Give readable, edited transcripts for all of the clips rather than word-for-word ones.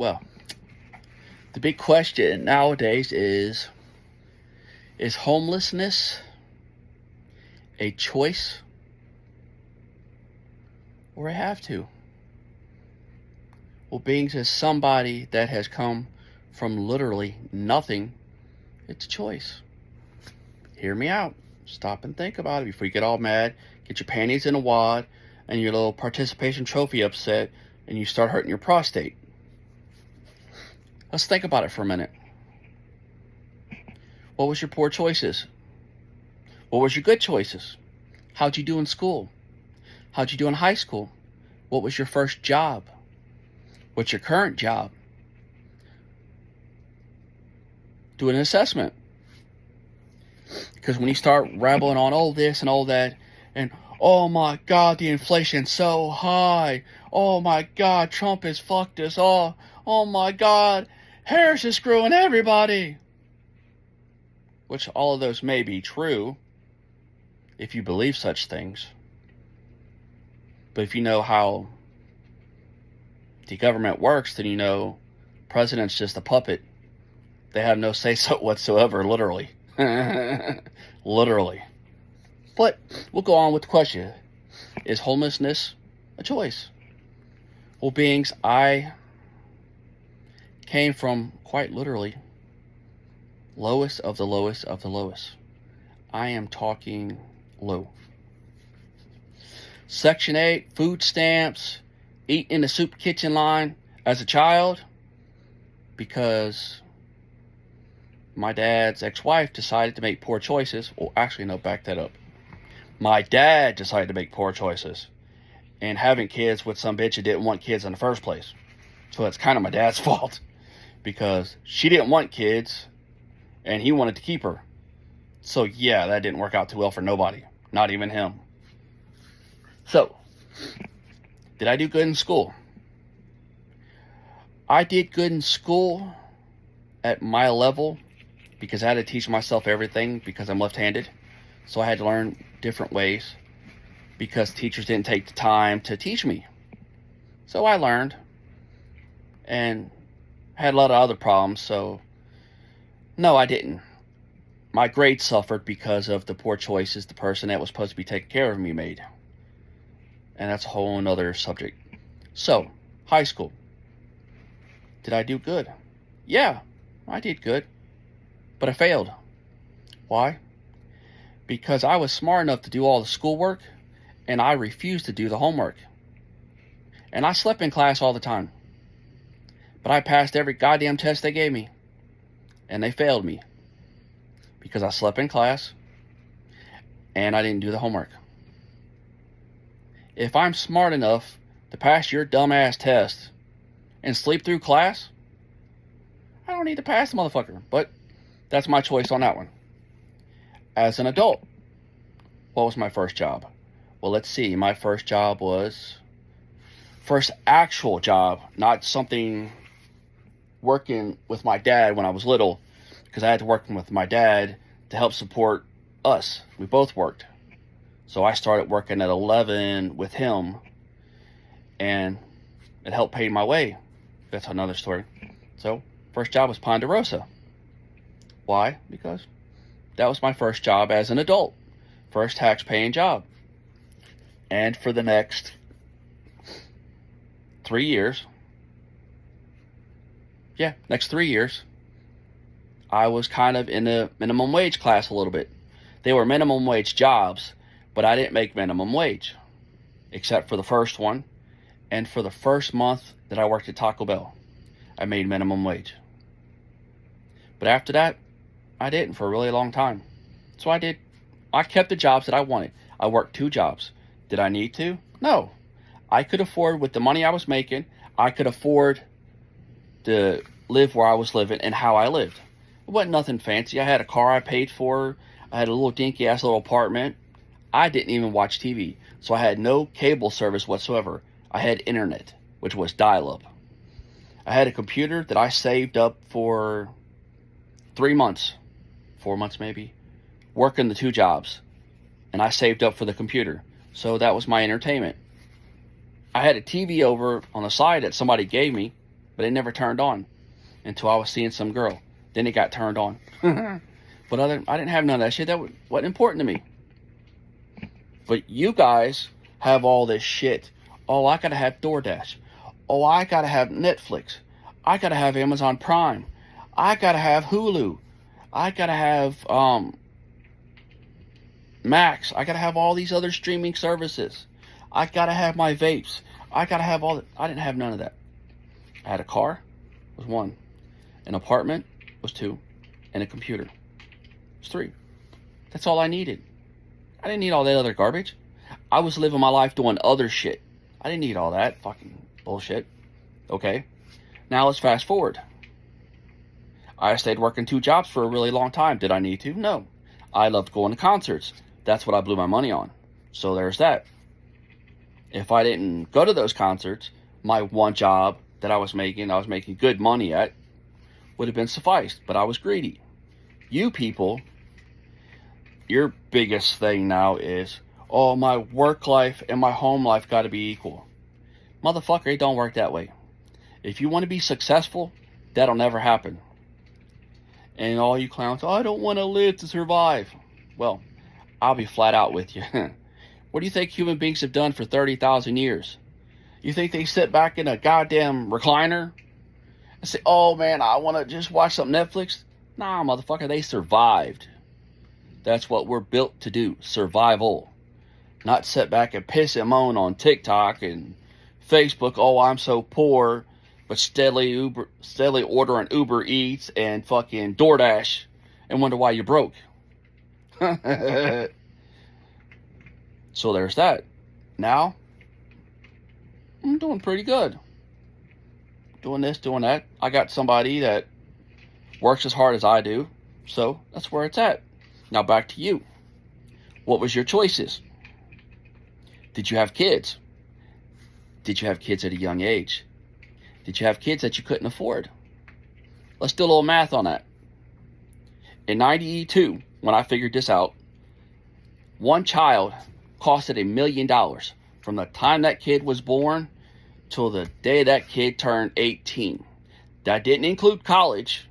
Well, the big question nowadays is homelessness a choice or a have to? Well, being to somebody that has come from literally nothing, it's a choice. Hear me out. Stop and think about it before you get all mad, get your panties in a wad, and your little participation trophy upset, and you start hurting your prostate. Let's think about it for a minute. What was your poor choices? What was your good choices? How'd you do in school? How'd you do in high school? What was your first job? What's your current job? Do an assessment. Because when you start rambling on all this and all that, and oh my God, the inflation's so high. Oh my God, Trump has fucked us all. Oh my God, Harris is screwing everybody. Which all of those may be true if you believe such things. But if you know how the government works, then you know president's just a puppet. They have no say-so whatsoever, literally. Literally. But we'll go on with the question. Is homelessness a choice? Well, beings, I came from, quite literally, lowest of the lowest of the lowest. I am talking low. Section 8, food stamps, eat in the soup kitchen line as a child because my dad's ex-wife decided to make poor choices. Well, actually, no, back that up. My dad decided to make poor choices and having kids with some bitch that didn't want kids in the first place. So that's kind of my dad's fault because she didn't want kids and he wanted to keep her. So yeah, that didn't work out too well for nobody, not even him. So, did I do good in school? I did good in school at my level because I had to teach myself everything because I'm left-handed. So I had to learn different ways because teachers didn't take the time to teach me. So I learned and had a lot of other problems. So no, I didn't. My grades suffered because of the poor choices the person that was supposed to be taking care of me made. And that's a whole nother subject. So, high school. Did I do good? Yeah, I did good. But I failed. Why? Because I was smart enough to do all the schoolwork, and I refused to do the homework. And I slept in class all the time. But I passed every goddamn test they gave me. And they failed me. Because I slept in class, and I didn't do the homework. If I'm smart enough to pass your dumbass test and sleep through class, I don't need to pass the motherfucker. But that's my choice on that one. As an adult, what was my first job? Well, let's see. My first job was first actual job, not something working with my dad when I was little, because I had to work with my dad to help support us. We both worked. So I started working at 11 with him, and it helped pay my way. That's another story. So, first job was Ponderosa. Why? Because that was my first job as an adult. First tax-paying job. And for the next 3 years, next 3 years, I was kind of in the minimum wage class a little bit. They were minimum wage jobs, but I didn't make minimum wage, except for the first one. And for the first month that I worked at Taco Bell, I made minimum wage. But after that, I didn't for a really long time. So I kept the jobs that I wanted. I worked 2 jobs. Did I need to? No. I could afford, with the money I was making, I could afford to live where I was living and how I lived. It wasn't nothing fancy. I had a car I paid for. I had a little dinky ass little apartment. I didn't even watch TV. So I had no cable service whatsoever. I had internet, which was dial-up. I had a computer that I saved up for 3 months, 4 months maybe, working the 2 jobs. And I saved up for the computer. So that was my entertainment. I had a TV over on the side that somebody gave me. but it never turned on until I was seeing some girl. Then it got turned on. But I didn't have none of that shit. That wasn't important to me. But you guys have all this shit. Oh, I gotta have DoorDash. Oh, I gotta have Netflix. I gotta have Amazon Prime. I gotta have Hulu. I gotta have Max. I gotta have all these other streaming services. I gotta have my vapes. I gotta have all that. I didn't have none of that. I had a car, was 1. An apartment was 2. And a computer was 3. That's all I needed. I didn't need all that other garbage. I was living my life doing other shit. I didn't need all that fucking bullshit. Okay? Now let's fast forward. I stayed working 2 jobs for a really long time. Did I need to? No. I loved going to concerts. That's what I blew my money on. So there's that. If I didn't go to those concerts, my 1 job that I was making good money at, would have been sufficed. But I was greedy. You people, your biggest thing now is, oh, my work life and my home life got to be equal. Motherfucker, it don't work that way. If you want to be successful, that'll never happen. And all you clowns, oh, I don't want to live to survive. Well, I'll be flat out with you. What do you think human beings have done for 30,000 years? You think they sit back in a goddamn recliner and say, oh man, I want to just watch some Netflix? Nah, motherfucker, they survived. That's what we're built to do, survival. Not sit back and piss and moan on TikTok and Facebook, oh, I'm so poor, but steadily ordering Uber Eats and fucking DoorDash and wonder why you're broke. So there's that. Now, I'm doing pretty good. Doing this, doing that. I got somebody that works as hard as I do, so that's where it's at. Now back to you. What was your choices? Did you have kids? Did you have kids at a young age? Did you have kids that you couldn't afford? Let's do a little math on that. In 92, when I figured this out, 1 child costed $1 million from the time that kid was born till the day that kid turned 18. That didn't include college,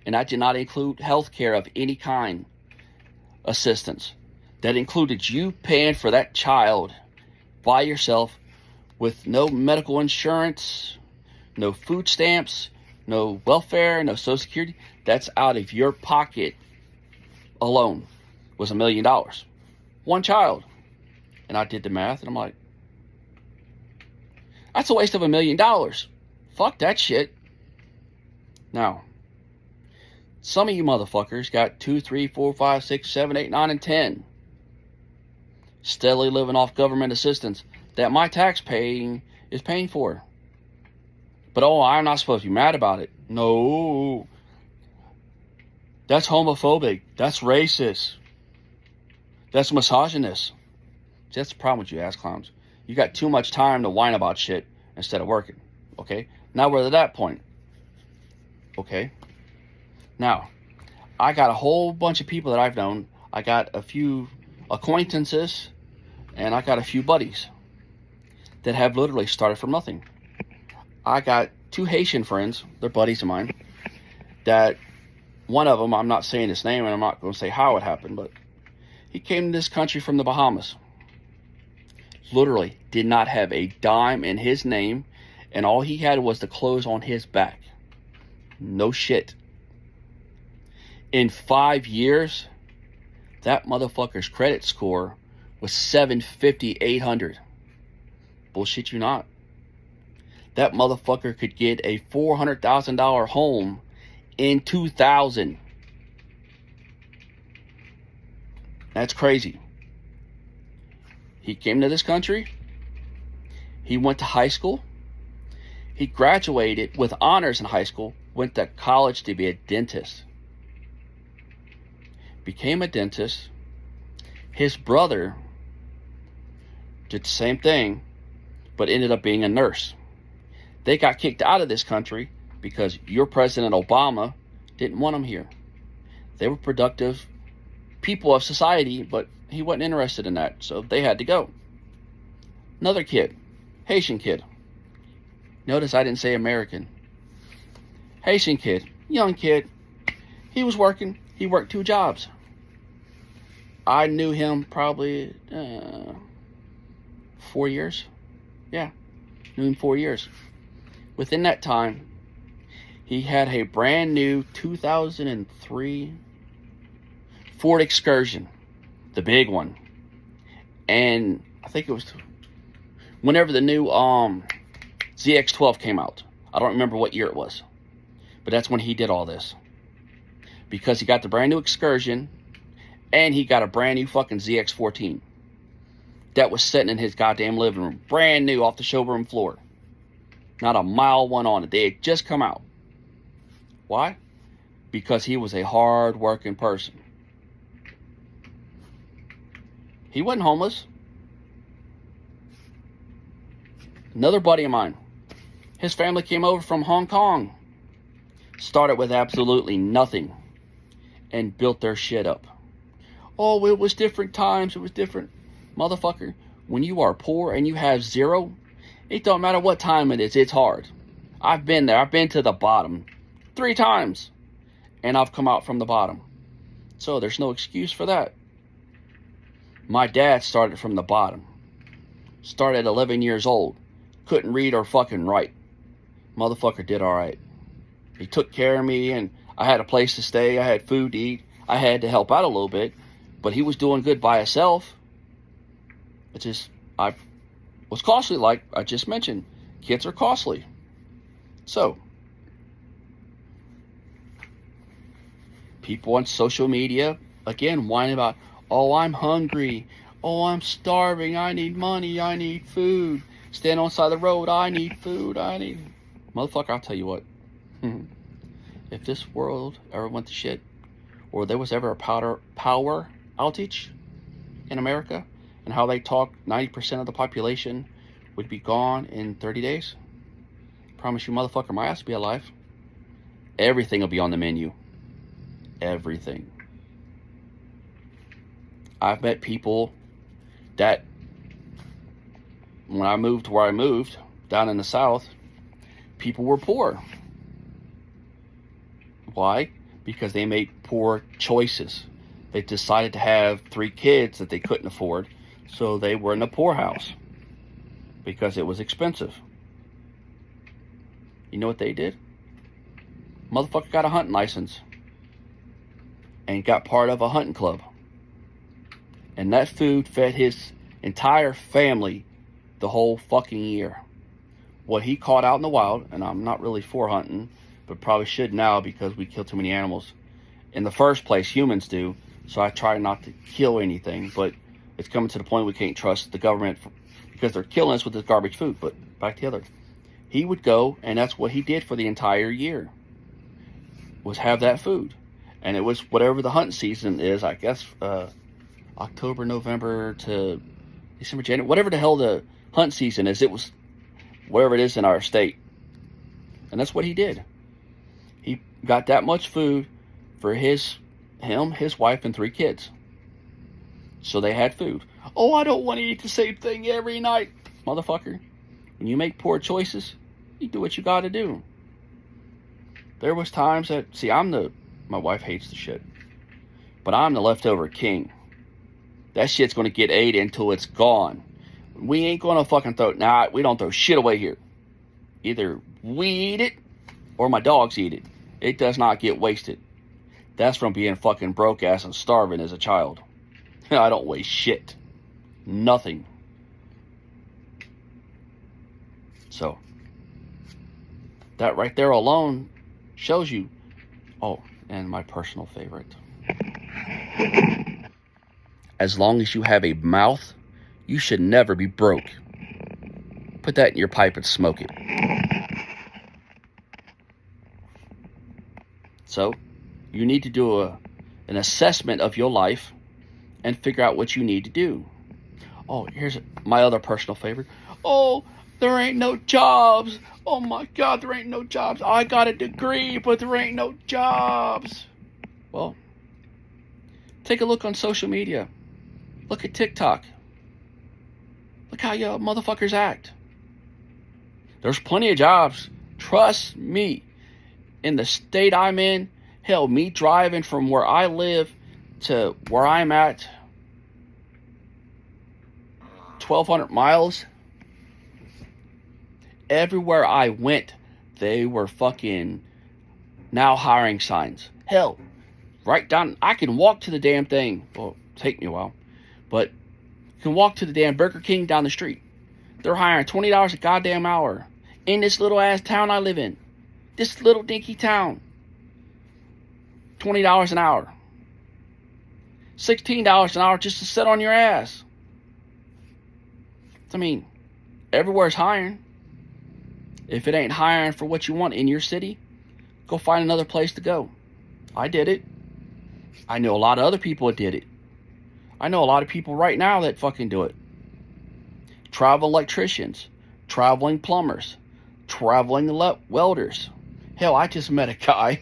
and that did not include health care of any kind assistance. That included you paying for that child by yourself with no medical insurance, no food stamps, no welfare, no Social Security. That's out of your pocket alone was $1 million. 1 child. And I did the math and I'm like, that's a waste of $1 million. Fuck that shit. Now, some of you motherfuckers got 2, 3, 4, 5, 6, 7, 8, 9, and 10. Steadily living off government assistance that my tax paying is paying for. But oh, I'm not supposed to be mad about it. No. That's homophobic. That's racist. That's misogynist. See, that's the problem with you ass clowns. You got too much time to whine about shit instead of working. Okay? Now we're at that point. Okay? Now, I got a whole bunch of people that I've known. I got a few acquaintances, and I got a few buddies that have literally started from nothing. I got 2 Haitian friends, they're buddies of mine, that one of them, I'm not saying his name, and I'm not going to say how it happened, but he came to this country from the Bahamas. Literally did not have a dime in his name, and all he had was the clothes on his back. No shit. In 5 years, that motherfucker's credit score was 750, 800. Bullshit you not. That motherfucker could get a $400,000 home in 2000. That's crazy. He came to this country. He went to high school. He graduated with honors in high school. Went to college to be a dentist. Became a dentist. His brother did the same thing, but ended up being a nurse. They got kicked out of this country because your President Obama didn't want them here. They were productive people of society, but he wasn't interested in that, so they had to go. Another kid, Haitian kid. Notice I didn't say American. Haitian kid, young kid. He was working. He worked 2 jobs. I knew him probably 4 years. Yeah, knew him 4 years. Within that time, he had a brand new 2003 Ford Excursion, the big one. And I think it was whenever the new ZX12 came out. I don't remember what year it was. But that's when he did all this. Because he got the brand new Excursion and he got a brand new fucking ZX14 that was sitting in his goddamn living room. Brand new off the showroom floor. Not a mile one on it. They had just come out. Why? Because he was a hard-working person. He wasn't homeless. Another buddy of mine. His family came over from Hong Kong. Started with absolutely nothing. And built their shit up. Oh, it was different times. It was different. Motherfucker, when you are poor and you have zero, it don't matter what time it is. It's hard. I've been there. I've been to the bottom 3 times. And I've come out from the bottom. So there's no excuse for that. My dad started from the bottom. Started at 11 years old. Couldn't read or fucking write. Motherfucker did alright. He took care of me and I had a place to stay. I had food to eat. I had to help out a little bit. But he was doing good by himself. It's just, I was costly, like I just mentioned. Kids are costly. So, people on social media, again, whining about, oh, I'm hungry. Oh, I'm starving. I need money. I need food. Stand on the side of the road. I need food. Motherfucker, I'll tell you what. If this world ever went to shit, or there was ever a power outage in America, and how they talk 90% of the population would be gone in 30 days, promise you, motherfucker, my ass will be alive. Everything will be on the menu. Everything. I've met people that, when I moved to where I moved, down in the South, people were poor. Why? Because they made poor choices. They decided to have 3 kids that they couldn't afford, so they were in a poorhouse because it was expensive. You know what they did? Motherfucker got a hunting license and got part of a hunting club. And that food fed his entire family the whole fucking year. What he caught out in the wild, and I'm not really for hunting, but probably should now because we kill too many animals. In the first place, humans do, so I try not to kill anything, but it's coming to the point we can't trust the government because they're killing us with this garbage food. But back to the other. He would go, and that's what he did for the entire year, was have that food. And it was whatever the hunting season is, I guess, October, November to December, January, whatever the hell the hunt season is, it was wherever it is in our state. And that's what he did. He got that much food for him, his wife, and 3 kids. So they had food. Oh, I don't want to eat the same thing every night. Motherfucker, when you make poor choices, you do what you got to do. There was times that, see, my wife hates the shit, but I'm the leftover king. That shit's going to get ate until it's gone. We ain't going to fucking we don't throw shit away here. Either we eat it or my dogs eat it. It does not get wasted. That's from being fucking broke ass and starving as a child. I don't waste shit. Nothing. So, that right there alone shows you. Oh, and my personal favorite. As long as you have a mouth, you should never be broke. Put that in your pipe and smoke it. So, you need to do an assessment of your life and figure out what you need to do. Oh, here's my other personal favorite. Oh, there ain't no jobs. Oh my God, there ain't no jobs. I got a degree, but there ain't no jobs. Well, take a look on social media. Look at TikTok. Look how you motherfuckers act. There's plenty of jobs. Trust me. in the state I'm in, hell, me driving from where I live to where I'm at, 1,200 miles, everywhere I went, they were fucking now hiring signs. Hell, right down, I can walk to the damn thing. Well, take me a while, but you can walk to the damn Burger King down the street. They're hiring $20 a goddamn hour in this little ass town I live in. This little dinky town. $20 an hour. $16 an hour just to sit on your ass. I mean, everywhere's hiring. If it ain't hiring for what you want in your city, go find another place to go. I did it. I know a lot of other people that did it. I know a lot of people right now that fucking do it. Travel electricians, traveling plumbers, traveling welders. Hell, I just met a guy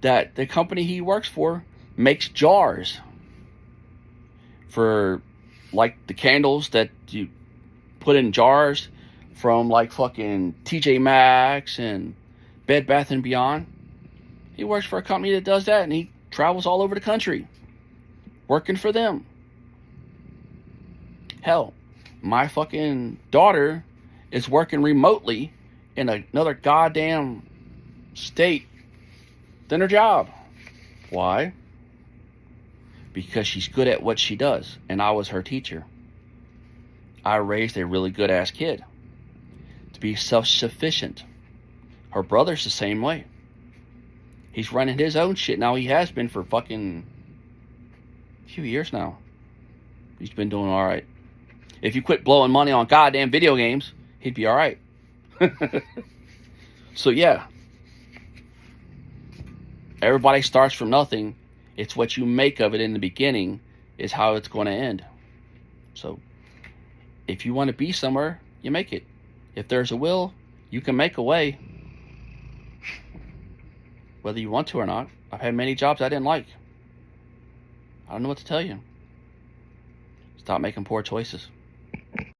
that the company he works for makes jars for like the candles that you put in jars from like fucking TJ Maxx and Bed Bath & Beyond. He works for a company that does that, and he travels all over the country working for them. Hell, my fucking daughter is working remotely in another goddamn state than her job. Why? Because she's good at what she does, and I was her teacher. I raised a really good ass kid to be self-sufficient. Her brother's the same way. He's running his own shit now. He has been for fucking a few years now. He's been doing all right. If you quit blowing money on goddamn video games, he'd be all right. So yeah, everybody starts from nothing. It's what you make of it in the beginning is how it's going to end. So if you want to be somewhere, you make it. If there's a will, you can make a way. Whether you want to or not. I've had many jobs I didn't like. I don't know what to tell you. Stop making poor choices.